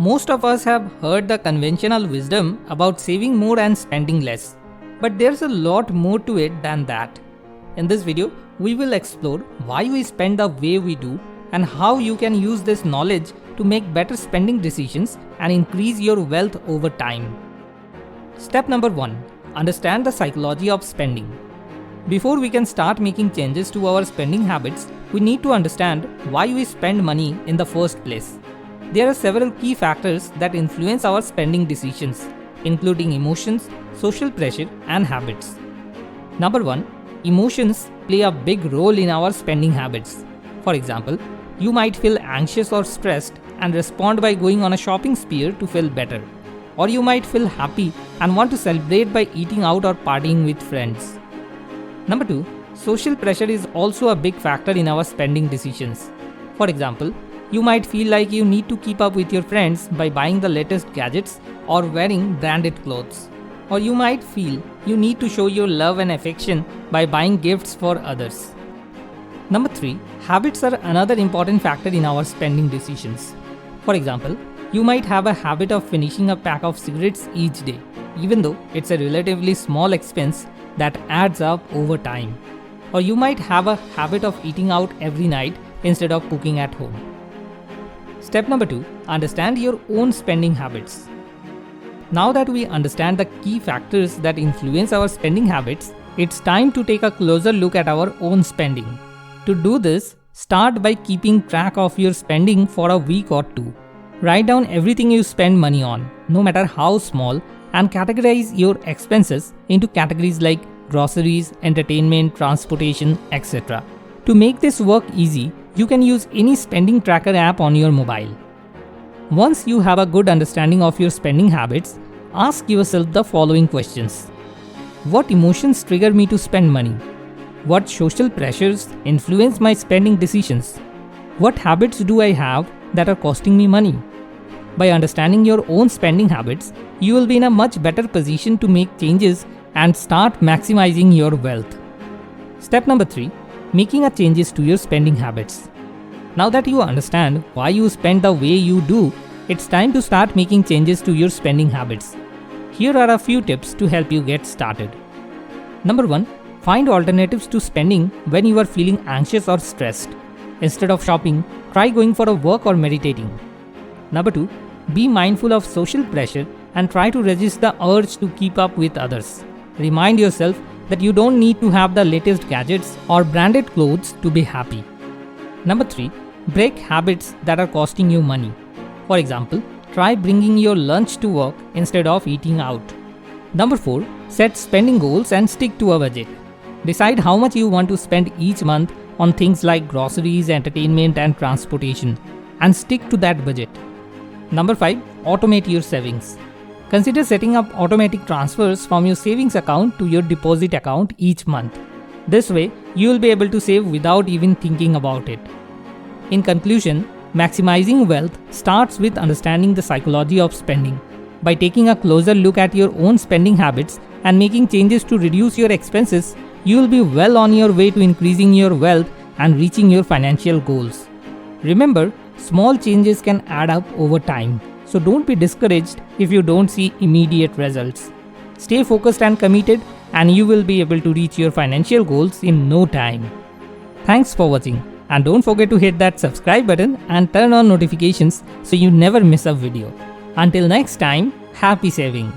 Most of us have heard the conventional wisdom about saving more and spending less. But there's a lot more to it than that. In this video, we will explore why we spend the way we do and how you can use this knowledge to make better spending decisions and increase your wealth over time. Step number 1. Understand the psychology of spending. Before we can start making changes to our spending habits, we need to understand why we spend money in the first place. There are several key factors that influence our spending decisions, including emotions, social pressure, and habits. Number 1. Emotions play a big role in our spending habits. For example, you might feel anxious or stressed and respond by going on a shopping spree to feel better. Or you might feel happy and want to celebrate by eating out or partying with friends. Number 2. Social pressure is also a big factor in our spending decisions. For example, you might feel like you need to keep up with your friends by buying the latest gadgets or wearing branded clothes. Or you might feel you need to show your love and affection by buying gifts for others. Number 3. Habits are another important factor in our spending decisions. For example, you might have a habit of finishing a pack of cigarettes each day, even though it's a relatively small expense that adds up over time. Or you might have a habit of eating out every night instead of cooking at home. Step number 2. Understand your own spending habits. Now that we understand the key factors that influence our spending habits, it's time to take a closer look at our own spending. To do this, start by keeping track of your spending for a week or two. Write down everything you spend money on, no matter how small, and categorize your expenses into categories like groceries, entertainment, transportation, etc. To make this work easy, you can use any spending tracker app on your mobile. Once you have a good understanding of your spending habits, ask yourself the following questions. What emotions trigger me to spend money? What social pressures influence my spending decisions? What habits do I have that are costing me money? By understanding your own spending habits, you will be in a much better position to make changes and start maximizing your wealth. Step number 3. Making a changes to your spending habits. Now that you understand why you spend the way you do, it's time to start making changes to your spending habits. Here are a few tips to help you get started. Number 1. Find alternatives to spending when you are feeling anxious or stressed. Instead of shopping, try going for a walk or meditating. Number 2. Be mindful of social pressure and try to resist the urge to keep up with others. Remind yourself that you don't need to have the latest gadgets or branded clothes to be happy. Number 3. Break habits that are costing you money. For example, try bringing your lunch to work instead of eating out. Number 4. Set spending goals and stick to a budget. Decide how much you want to spend each month on things like groceries, entertainment, and transportation, and stick to that budget. Number 5. Automate your savings. Consider setting up automatic transfers from your savings account to your deposit account each month. This way, you will be able to save without even thinking about it. In conclusion, maximizing wealth starts with understanding the psychology of spending. By taking a closer look at your own spending habits and making changes to reduce your expenses, you will be well on your way to increasing your wealth and reaching your financial goals. Remember, small changes can add up over time. So don't be discouraged if you don't see immediate results. Stay focused and committed, and you will be able to reach your financial goals in no time. Thanks for watching, and don't forget to hit that subscribe button and turn on notifications so you never miss a video. Until next time, happy saving.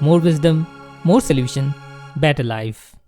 More wisdom, more solution, better life.